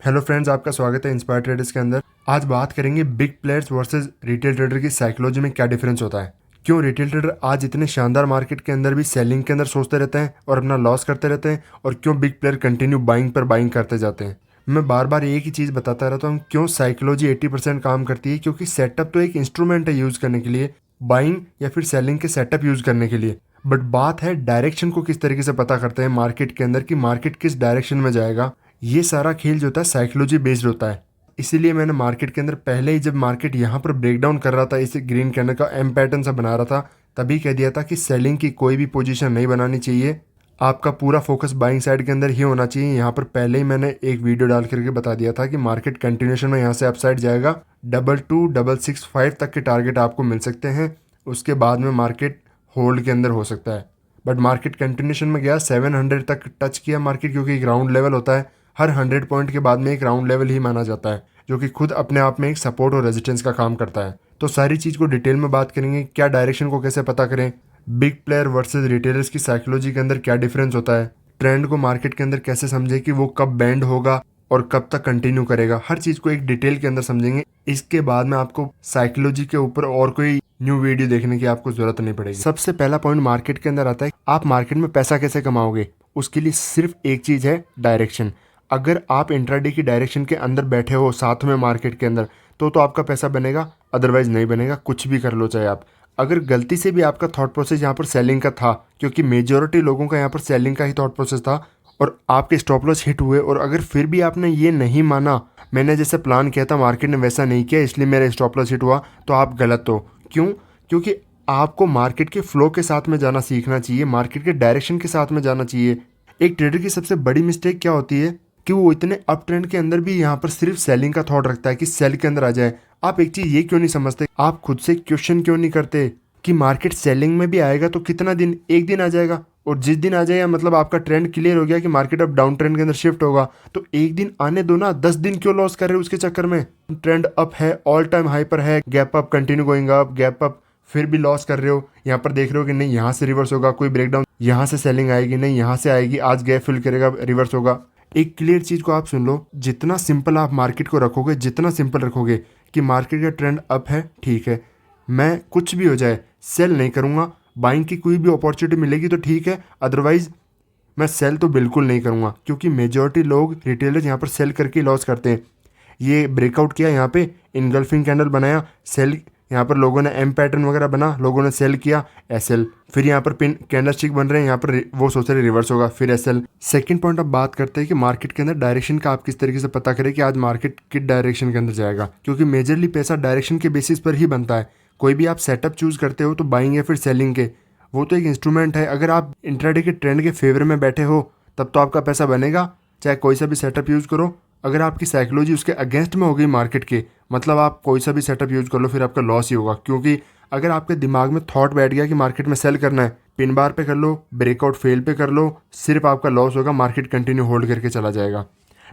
Hello friends, आपका स्वागत है इंस्पायर ट्रेडर्स के अंदर। आज बात करेंगे big players versus retail trader की साइकोलॉजी में क्या डिफरेंस होता है। क्यों रिटेल ट्रेडर आज इतने शानदार मार्केट के अंदर भी सेलिंग के अंदर सोचते रहते हैं और अपना लॉस करते रहते हैं, और क्यों बिग प्लेयर कंटिन्यू बाइंग पर बाइंग करते जाते हैं। मैं बार बार एक ही चीज़ बताता रहता हूँ, क्यों साइकोलॉजी 80% काम करती है। क्योंकि सेटअप तो एक इंस्ट्रूमेंट है यूज़ करने के लिए, बाइंग या फिर सेलिंग के सेटअप यूज़ करने के लिए। बट बात है डायरेक्शन को किस तरीके से पता करते हैं मार्केट के अंदर, कि मार्केट किस डायरेक्शन में जाएगा। ये सारा खेल जो होता है साइकोलॉजी बेस्ड होता है। इसीलिए मैंने मार्केट के अंदर पहले ही, जब मार्केट यहाँ पर ब्रेकडाउन कर रहा था, इसे ग्रीन कैंडल का एम पैटर्न सा बना रहा था, तभी कह दिया था कि सेलिंग की कोई भी पोजीशन नहीं बनानी चाहिए। आपका पूरा फोकस बाइंग साइड के अंदर ही होना चाहिए। यहाँ पर पहले ही मैंने एक वीडियो डाल करके बता दिया था कि मार्केट कंटिन्यूशन में यहाँ से अपसाइड जाएगा। 22,265 तक के टारगेट आपको मिल सकते हैं। उसके बाद में मार्केट होल्ड के अंदर हो सकता है। बट मार्केट कंटिन्यूशन में गया, 700 तक टच किया मार्केट, क्योंकि एक राउंड लेवल होता है। हर 100 पॉइंट के बाद में एक राउंड लेवल ही माना जाता है, जो कि खुद अपने आप में एक सपोर्ट और रेजिस्टेंस का काम करता है। तो सारी चीज़ को डिटेल में बात करेंगे, क्या डायरेक्शन को कैसे पता करें, बिग प्लेयर वर्सेस रिटेलर्स की साइकोलॉजी के अंदर क्या डिफरेंस होता है, ट्रेंड को मार्केट के अंदर कैसे समझे कि वो कब बैंड होगा और कब तक कंटिन्यू करेगा। हर चीज़ को एक डिटेल के अंदर समझेंगे। इसके बाद में आपको साइकोलॉजी के ऊपर और कोई न्यू वीडियो देखने की आपको जरूरत नहीं पड़ेगी। सबसे पहला पॉइंट मार्केट के अंदर आता है, आप मार्केट में पैसा कैसे कमाओगे। उसके लिए सिर्फ एक चीज़ है, डायरेक्शन। अगर आप इंट्राडे की डायरेक्शन के अंदर बैठे हो साथ में मार्केट के अंदर, तो आपका पैसा बनेगा, अदरवाइज नहीं बनेगा। कुछ भी कर लो चाहे आप। अगर गलती से भी आपका थॉट प्रोसेस यहाँ पर सेलिंग का था, क्योंकि मेजोरिटी लोगों का यहाँ पर सेलिंग का ही थॉट प्रोसेस था, और आपके स्टॉप लॉस हिट हुए, और अगर फिर भी आपने ये नहीं माना, मैंने जैसे प्लान किया था मार्केट ने वैसा नहीं किया, इसलिए मेरा स्टॉप लॉस हिट हुआ, तो आप गलत हो। क्यों? क्योंकि आपको मार्केट के फ्लो के साथ में जाना सीखना चाहिए, मार्केट के डायरेक्शन के साथ में जाना चाहिए। एक ट्रेडर की सबसे बड़ी मिस्टेक क्या होती है कि वो इतने अप ट्रेंड के अंदर भी यहाँ पर सिर्फ सेलिंग का थॉट रखता है कि सेल के अंदर आ जाए। आप एक चीज़ ये क्यों नहीं समझते, आप खुद से क्वेश्चन क्यों नहीं करते कि मार्केट सेलिंग में भी आएगा तो कितना दिन, एक दिन आ जाएगा, और जिस दिन आ जाएगा मतलब आपका ट्रेंड क्लियर हो गया कि मार्केट अब डाउन ट्रेंड के अंदर शिफ्ट होगा, तो एक दिन आने दो ना। 10 दिन क्यों लॉस कर रहे हो उसके चक्कर में। ट्रेंड अप है, ऑल टाइम हाई पर है, gap up, continue going up, gap up, फिर भी लॉस कर रहे हो। यहाँ पर देख रहे हो कि नहीं यहाँ से रिवर्स होगा, कोई ब्रेकडाउन, यहाँ से सेलिंग आएगी, नहीं यहाँ से आएगी, आज गैप फिल करेगा, रिवर्स होगा। एक क्लियर चीज़ को आप सुन लो, जितना सिंपल आप मार्केट को रखोगे, जितना सिंपल रखोगे कि मार्केट का ट्रेंड अप है, ठीक है, मैं कुछ भी हो जाए सेल नहीं करूँगा, बाइंग की कोई भी अपॉर्चुनिटी मिलेगी तो ठीक है, अदरवाइज मैं सेल तो बिल्कुल नहीं करूँगा। क्योंकि मेजॉरिटी लोग रिटेलर्स यहाँ पर सेल करके लॉस करते हैं। ये ब्रेकआउट किया, यहाँ पे इनगल्फिंग कैंडल बनाया, सेल, यहाँ पर लोगों ने एम पैटर्न वगैरह बना, लोगों ने सेल किया, एसएल, फिर यहाँ पर पिन कैंडल स्टिक बन रहे हैं, यहाँ पर वो सोच रहे रिवर्स होगा, फिर एसएल। सेकंड पॉइंट अब बात करते हैं कि मार्केट के अंदर डायरेक्शन का आप किस तरीके से पता करें कि आज मार्केट किस डायरेक्शन के अंदर जाएगा। क्योंकि मेजरली पैसा डायरेक्शन के बेसिस पर ही बनता है। कोई भी आप सेटअप चूज करते हो तो बाइंग या फिर सेलिंग के, वो तो एक इंस्ट्रूमेंट है। अगर आप इंट्राडे के ट्रेंड के फेवर में बैठे हो तब तो आपका पैसा बनेगा, चाहे कोई सा भी सेटअप यूज़ करो। अगर आपकी साइकोलॉजी उसके अगेंस्ट में हो गई मार्केट के, मतलब आप कोई सा भी सेटअप यूज़ कर लो, फिर आपका लॉस ही होगा। क्योंकि अगर आपके दिमाग में थॉट बैठ गया कि मार्केट में सेल करना है, पिन बार पे कर लो, ब्रेकआउट फेल पे कर लो, सिर्फ आपका लॉस होगा, मार्केट कंटिन्यू होल्ड करके चला जाएगा।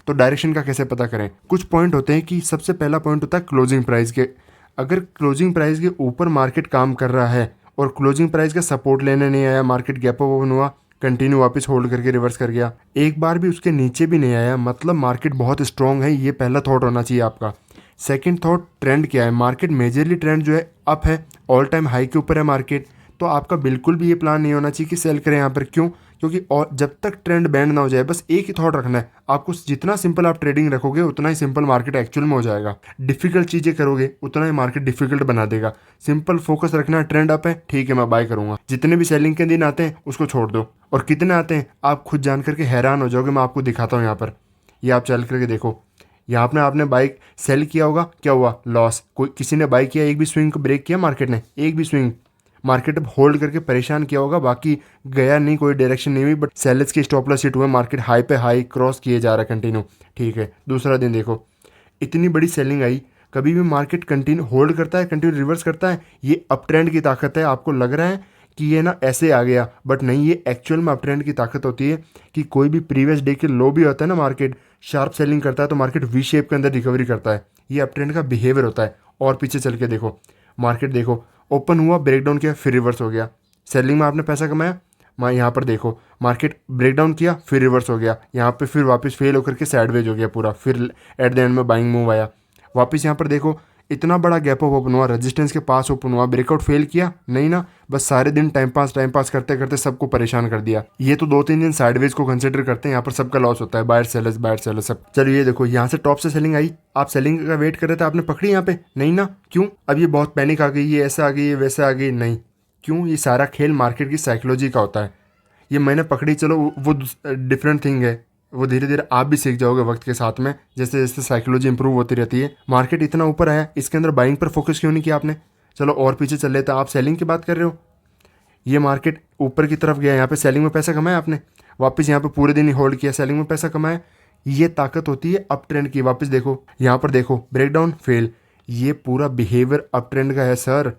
तो डायरेक्शन का कैसे पता करें? कुछ पॉइंट होते हैं कि सबसे पहला पॉइंट होता है क्लोजिंग प्राइस के। अगर क्लोजिंग प्राइस के ऊपर मार्केट काम कर रहा है और क्लोजिंग प्राइस का सपोर्ट लेने नहीं आया, मार्केट गैप अप ओपन हुआ, कंटिन्यू वापस होल्ड करके रिवर्स कर गया, एक बार भी उसके नीचे भी नहीं आया, मतलब मार्केट बहुत स्ट्रांग है। ये पहला थॉट होना चाहिए आपका। सेकंड थॉट, ट्रेंड क्या है। मार्केट मेजरली ट्रेंड जो है अप है, ऑल टाइम हाई के ऊपर है मार्केट, तो आपका बिल्कुल भी ये प्लान नहीं होना चाहिए कि सेल करें यहाँ पर। क्यों? क्योंकि और जब तक ट्रेंड बैंड ना हो जाए, बस एक ही थॉट रखना है आपको। जितना सिंपल आप ट्रेडिंग रखोगे उतना ही सिंपल मार्केट एक्चुअल में हो जाएगा। डिफिकल्ट चीज़ें करोगे उतना ही मार्केट डिफिकल्ट बना देगा। सिंपल फोकस रखना है, ट्रेंड अप है, ठीक है, मैं बाय करूंगा। जितने भी सेलिंग के दिन आते हैं उसको छोड़ दो, और कितने आते हैं आप खुद जान करके हैरान हो जाओगे। मैं आपको दिखाता हूँ यहाँ पर, ये आप चल करके देखो। यहाँ पर आपने बाइक सेल किया होगा, क्या हुआ? लॉस। कोई किसी ने बाई किया, एक भी स्विंग को ब्रेक किया मार्केट ने, एक भी स्विंग। मार्केट अब होल्ड करके परेशान किया होगा, बाकी गया नहीं, कोई डायरेक्शन नहीं हुई, बट सेलर्स की स्टॉप लॉस हिट हुए, मार्केट हाई पे हाई क्रॉस किए जा रहा है कंटिन्यू, ठीक है। दूसरा दिन देखो, इतनी बड़ी सेलिंग आई, कभी भी मार्केट कंटिन्यू होल्ड करता है, कंटिन्यू रिवर्स करता है। ये अप ट्रेंड की ताकत है। आपको लग रहा है कि ये ना ऐसे आ गया, बट नहीं, ये एक्चुअल में अप ट्रेंड की ताकत होती है। कि कोई भी प्रीवियस डे के लो भी होता है ना, मार्केट शार्प सेलिंग करता है तो मार्केट वी शेप के अंदर रिकवरी करता है। ये अप ट्रेंड का बिहेवियर होता है। और पीछे चल के देखो, मार्केट देखो, ओपन हुआ, ब्रेकडाउन किया, फिर रिवर्स हो गया। सेलिंग में आपने पैसा कमाया, यहाँ पर देखो मार्केट ब्रेकडाउन किया, फिर रिवर्स हो गया, यहाँ पे फिर वापस फेल होकर के साइडवेज हो गया पूरा, फिर एट द एंड में बाइंग मूव आया। वापस यहाँ पर देखो इतना बड़ा गैप अप ओपन हुआ, रेजिस्टेंस के पास ओपन हुआ, ब्रेकआउट फेल किया नहीं ना, बस सारे दिन टाइम पास करते करते सबको परेशान कर दिया। ये तो 2-3 दिन साइडवेज को कंसिडर करते हैं, यहाँ पर सबका लॉस होता है, बायर सेलर्स सब। चलिए ये देखो यहाँ से टॉप से सेलिंग आई, आप सेलिंग का वेट कर रहे थे, आपने पकड़ी यहाँ पे नहीं ना, क्यों? अब ये बहुत पैनिक आ गई, ये ऐसा आ गई, ये वैसे आ गई, नहीं क्यों? ये सारा खेल मार्केट की साइकोलॉजी का होता है। ये मैंने पकड़ी, चलो वो डिफरेंट थिंग है, वो धीरे धीरे आप भी सीख जाओगे वक्त के साथ में, जैसे जैसे साइकोलॉजी इंप्रूव होती रहती है। मार्केट इतना ऊपर आया, इसके अंदर बाइंग पर फोकस क्यों नहीं किया आपने? चलो और पीछे चल लेते, आप सेलिंग की बात कर रहे हो। ये मार्केट ऊपर की तरफ गया, यहाँ पे सेलिंग में पैसा कमाया आपने, वापस यहाँ पे पूरे दिन ही होल्ड किया, सेलिंग में पैसा कमाया। ये ताकत होती है अप ट्रेंड की। वापस देखो यहाँ पर देखो ब्रेकडाउन फेल, ये पूरा बिहेवियर अप ट्रेंड का है सर।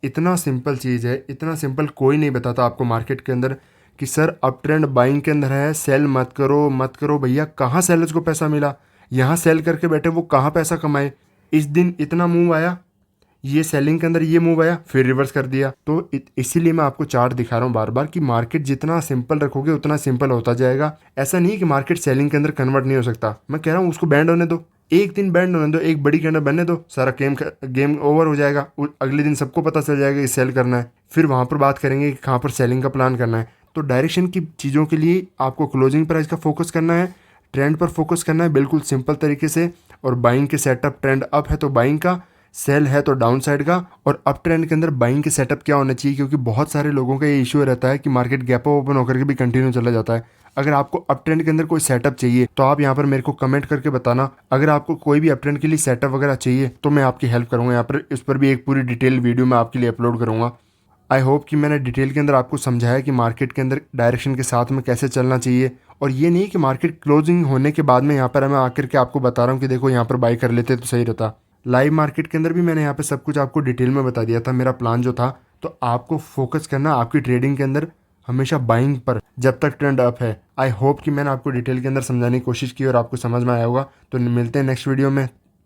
इतना सिंपल चीज़ है, इतना सिंपल कोई नहीं बताता आपको मार्केट के अंदर कि सर अप ट्रेंड बाइंग के अंदर है, सेल मत करो भैया। कहाँ सेलर्स को पैसा मिला? यहाँ सेल करके बैठे, वो कहाँ पैसा कमाए? इस दिन इतना मूव आया, ये सेलिंग के अंदर ये मूव आया, फिर रिवर्स कर दिया। तो इसीलिए मैं आपको चार्ट दिखा रहा हूँ बार बार कि मार्केट जितना सिंपल रखोगे उतना सिंपल होता जाएगा। ऐसा नहीं कि मार्केट सेलिंग के अंदर कन्वर्ट नहीं हो सकता, मैं कह रहा हूँ उसको बैंड होने दो, एक दिन बैंड होने दो, एक बड़ी कैंडल बनने दो, सारा गेम ओवर हो जाएगा। अगले दिन सबको पता चल जाएगा कि सेल करना है, फिर वहाँ पर बात करेंगे कि कहाँ पर सेलिंग का प्लान करना है। तो डायरेक्शन की चीज़ों के लिए आपको क्लोजिंग प्राइस का फोकस करना है, ट्रेंड पर फोकस करना है बिल्कुल सिंपल तरीके से। और बाइंग के सेटअप, ट्रेंड अप है तो बाइंग का, सेल है तो डाउन साइड का। और अप ट्रेंड के अंदर बाइंग के सेटअप क्या होना चाहिए, क्योंकि बहुत सारे लोगों का ये इशू रहता है कि मार्केट गैप ओपन होकर के भी कंटिन्यू चला जाता है। अगर आपको अप ट्रेंड के अंदर कोई सेटअप चाहिए तो आप यहाँ पर मेरे को कमेंट करके बताना। अगर आपको कोई भी अप ट्रेंड के लिए सेटअप वगैरह चाहिए तो मैं आपकी हेल्प करूँगा, यहाँ पर इस पर भी एक पूरी डिटेल वीडियो मैं आपके लिए अपलोड करूँगा। आई होप कि मैंने डिटेल के अंदर आपको समझाया कि मार्केट के अंदर डायरेक्शन के साथ में कैसे चलना चाहिए। और ये नहीं कि मार्केट क्लोजिंग होने के बाद में यहाँ पर मैं आकर के आपको बता रहा हूँ कि देखो यहाँ पर बाई कर लेते तो सही रहता। लाइव मार्केट के अंदर भी मैंने यहाँ पे सब कुछ आपको डिटेल में बता दिया था, मेरा प्लान जो था। तो आपको फोकस करना आपकी ट्रेडिंग के अंदर हमेशा बाइंग पर, जब तक ट्रेंड अप है। आई होप कि मैंने आपको डिटेल के अंदर समझाने की कोशिश की और आपको समझ में आया होगा। तो मिलते हैं नेक्स्ट वीडियो में।